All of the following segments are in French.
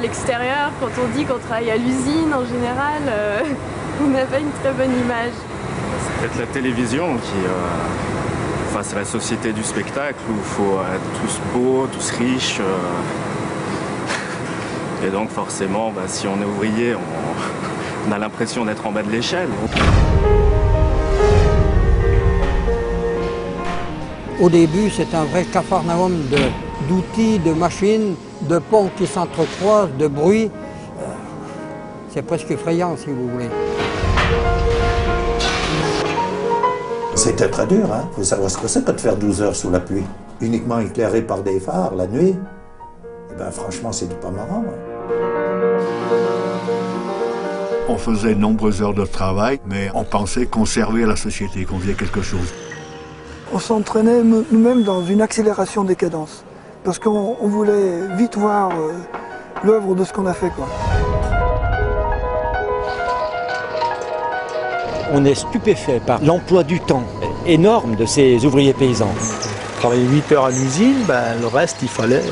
l'extérieur, quand on dit qu'on travaille à l'usine en général, on n'a pas une très bonne image. C'est peut-être la télévision qui... Enfin, c'est la société du spectacle où il faut être tous beaux, tous riches. Et donc forcément, bah, si on est ouvrier, on a l'impression d'être en bas de l'échelle. Au début, c'est un vrai capharnaüm d'outils, de machines, de ponts qui s'entrecroisent, de bruit. C'est presque effrayant, si vous voulez. C'était très dur, hein. Il faut savoir ce que c'est que de faire 12 heures sous la pluie. Uniquement éclairé par des phares la nuit. Et ben franchement, c'est pas marrant. Hein. On faisait de nombreuses heures de travail, mais on pensait qu'on servait à la société, qu'on faisait quelque chose. On s'entraînait nous-mêmes dans une accélération des cadences, parce qu'on voulait vite voir l'œuvre de ce qu'on a fait, quoi. On est stupéfait par l'emploi du temps énorme de ces ouvriers paysans. Travailler 8 heures à l'usine, le reste, il fallait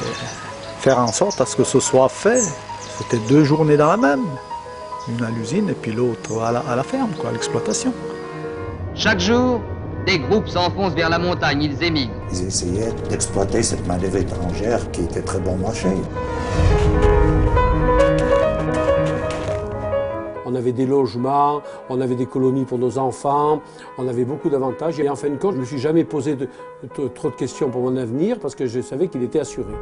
faire en sorte à ce que ce soit fait. C'était 2 journées dans la même. Une à l'usine et puis l'autre à la ferme, quoi, à l'exploitation. Chaque jour, des groupes s'enfoncent vers la montagne, ils émigrent. Ils essayaient d'exploiter cette main-d'œuvre étrangère qui était très bon marché. On avait des logements, on avait des colonies pour nos enfants, on avait beaucoup d'avantages. Et en fin de compte, je ne me suis jamais posé trop de questions pour mon avenir parce que je savais qu'il était assuré.